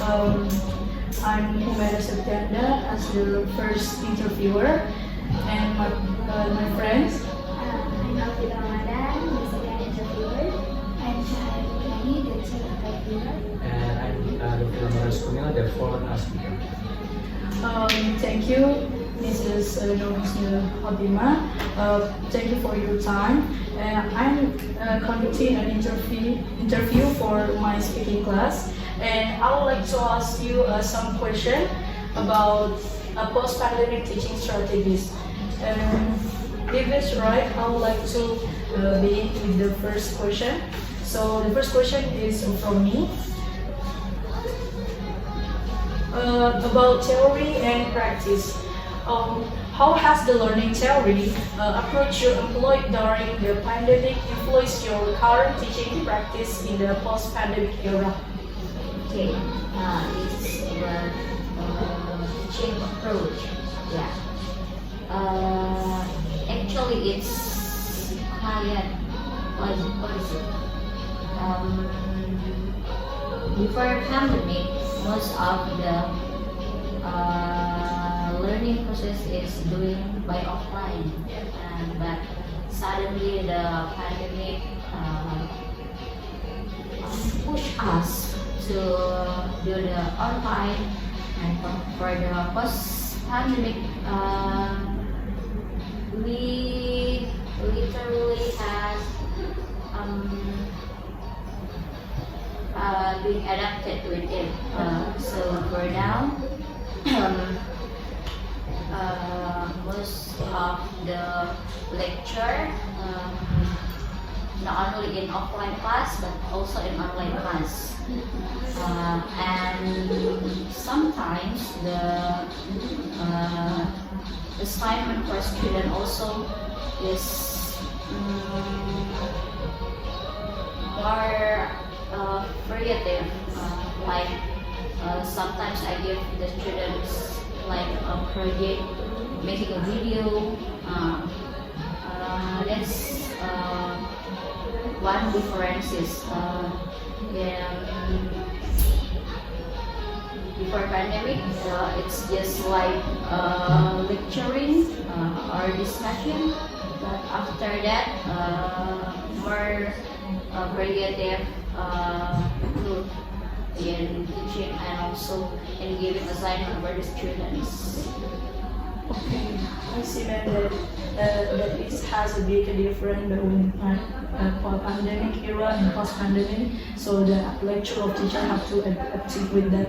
Um, I'm Humera Septianda as the first interviewer, and my friends. I'm Alfie Ramadan, the second interviewer. I'm Syahrini Murani, the third interviewer. And I'm Dr. Maras Kumil, the fourth speaker. Thank you, Mrs. Novisna Habima. Thank you for your time. I'm conducting an interview for my speaking class, and I would like to ask you some question about post-pandemic teaching strategies. If it's right, I would like to begin with the first question. So the first question is from me. About theory and practice. How has the learning theory approach you employed during the pandemic influenced your current teaching practice in the post-pandemic era? Okay, it's about teaching approach. Yeah. Actually, it's higher. What is it? Before pandemic, most of the learning process is doing by offline, but suddenly the pandemic push us to do the online, and for the post-pandemic, we literally has being adapted with it. So for now, most of the lecture, not only in offline class but also in online class, and sometimes the assignment for student also is more creative. Like sometimes I give the students like a project, making a video. That's one difference is before pandemic, it's just like lecturing or discussion. But after that, more creative group in teaching and also in giving assignment for the students. Okay, I see that it has a big difference between pandemic era and post-pandemic. So the lecture of teacher have to adapt with that.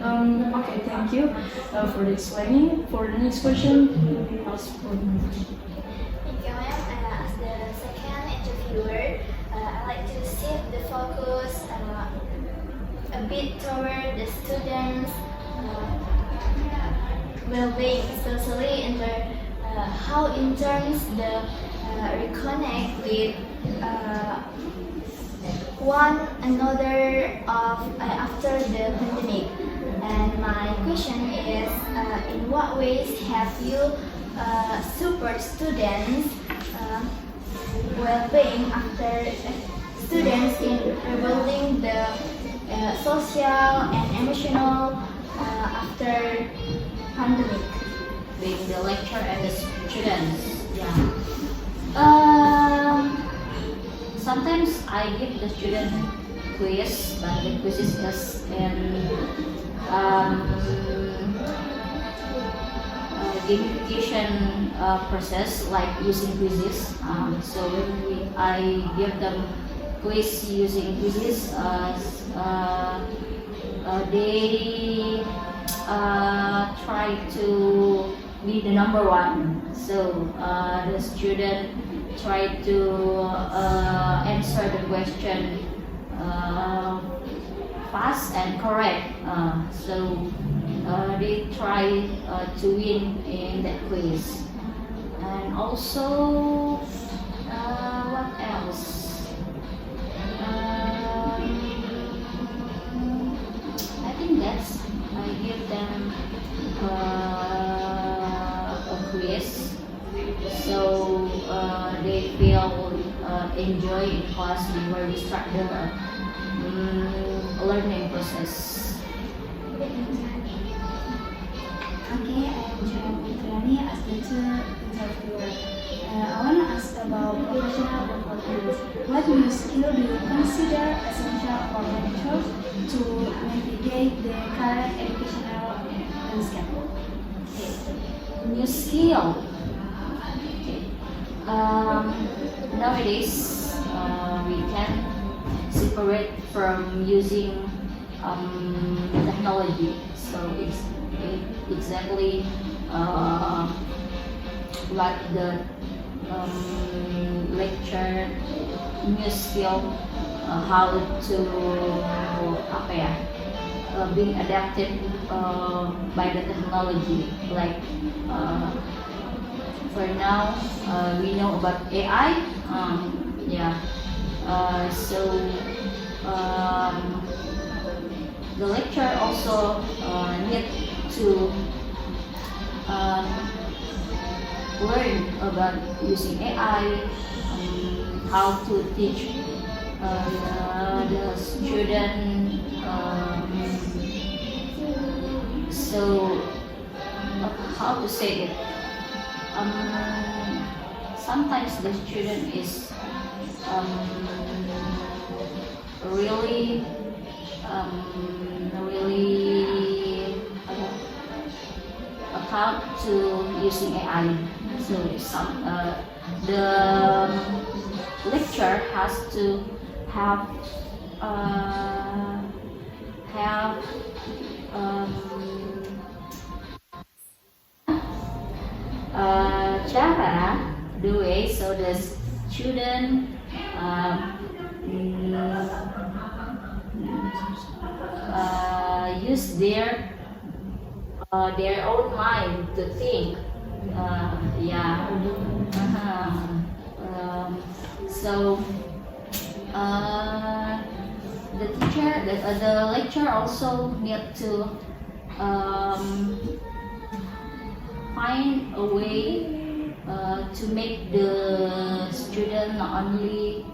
Okay, thank you for the explaining. For the next question, we ask for Thank you, ma'am. As the second interviewer, I'd like to shift the focus a bit toward the students' well-being, especially in how interns the reconnect with one another after the pandemic. And my question is, in what ways have you support students' well-being after students in rebuilding the social and emotional after pandemic? With the lecturer and the students. Yeah. Sometimes I give the student quiz, but the quiz is just in gamification process, like using quizzes. So when I give them quiz using quizzes, they try to be the number one. So the student try to answer the question fast and correct. So they try to win in that quiz. And also, what else? I think that's, I give them a quiz, so they feel enjoy in class before we start the learning process. interviewer. I want to ask about professional development. What new skill do you consider essential for lecturers to navigate the current educational landscape? New skill. Okay. Nowadays, we can separate from using technology. So it's exactly like the lecture new skill, how to being adapted by the technology. Like for now, we know about AI. So the lecturer also need to learn about using AI, how to teach the student. So how to say it? Sometimes the student is really account to using AI. So the lecturer has to have cara the way so the student use their own mind to think. So the teacher, the lecturer also need to find a way to make the student not only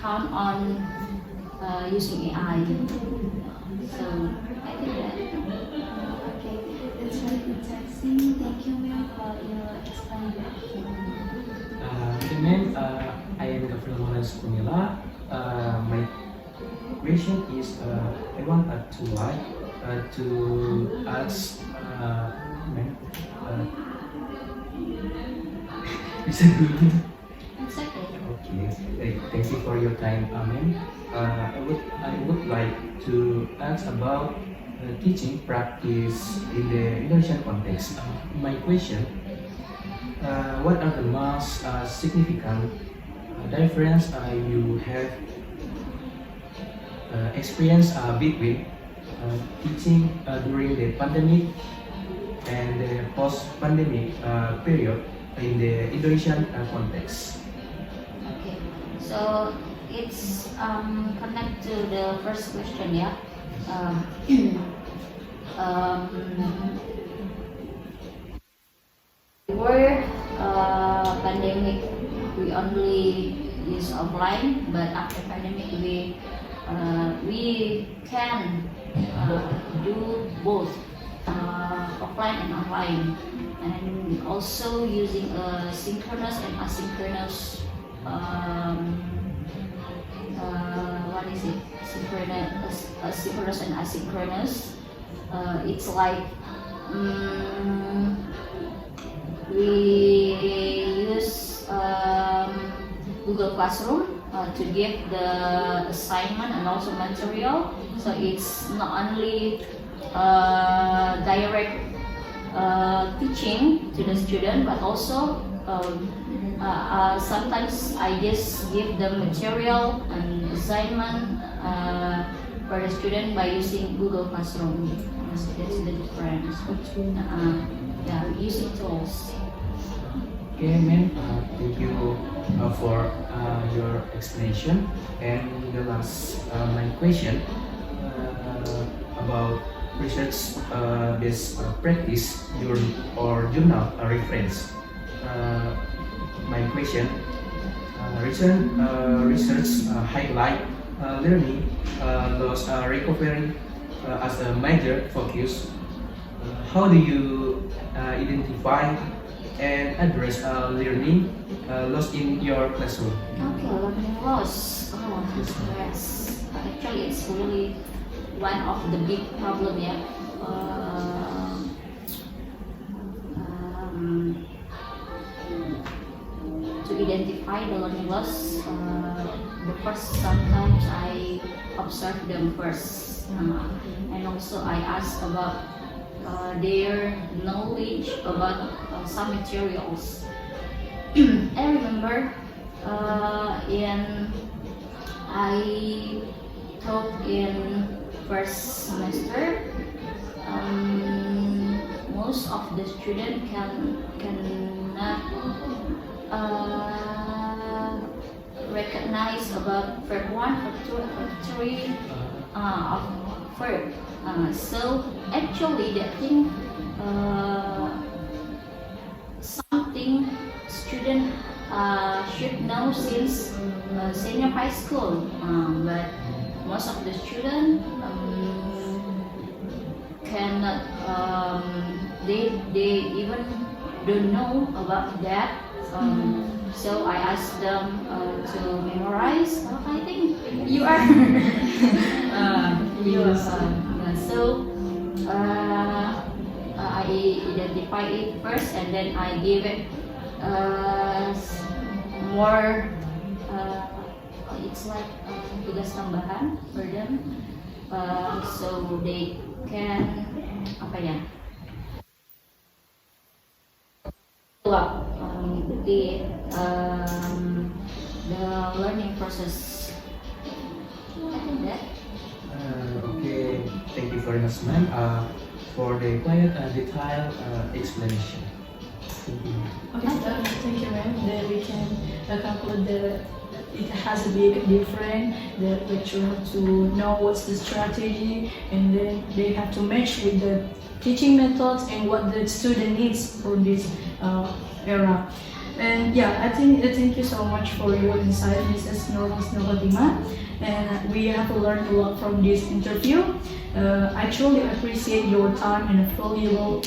count on using AI. So I think that. Okay, that's very interesting. Thank you, ma'am, for your explanation. Okay, ma'am, I am Dr. Lawrence Kumila. My question is, I want to ask, ma'am, is it good? It's okay. Okay, thank you for your time, ma'am. I would like to ask about teaching practice in the Indonesian context. My question: what are the most significant difference you have experienced between teaching during the pandemic and the post-pandemic period in the Indonesian context? Okay, so it's connect to the first question, yeah. Before pandemic, we only use offline, but after pandemic, we can do both offline and online, and also using synchronous and asynchronous. What is it? Synchronous and asynchronous. It's like we use Google Classroom to give the assignment and also material. So it's not only direct teaching to the student, but also sometimes I just give the material and assignment for the student by using Google Classroom. So that's the difference. Using tools. Okay, ma'am. Thank you for your explanation. And the last my question about research based practice or journal reference. My question: research highlight learning loss recovery as a major focus. How do you identify and address learning lost in your classroom? Okay, learning loss. Oh, yes. Actually, it's really one of the big problem, yeah. To identify the learning loss, the first sometimes I observe them first, and also I ask about their knowledge about some materials. I remember I taught in first semester. Most of the students cannot recognize about verb 1, verb 2, and verb 3 of verb. So actually, that thing something student should know since senior high school, but most of the students cannot. They even don't know about that. So I asked them to memorize. I think you are. So I identify it first, and then I give it more. It's like tugas tambahan for them, so they can apa ya? The learning process. That. Okay, thank you very much, ma'am, for the quiet and detailed explanation. Thank you. Okay, thank you, ma'am. Then we can conclude that it has a big difference. The lecturer have to know what's the strategy, and then they have to match with the teaching methods and what the student needs for this era. And yeah, thank you so much for your insight, Mrs. Nurhusna. And we have learned a lot from this interview. I truly appreciate your time and valuable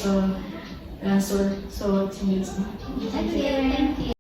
answer. So thank you. Thank you.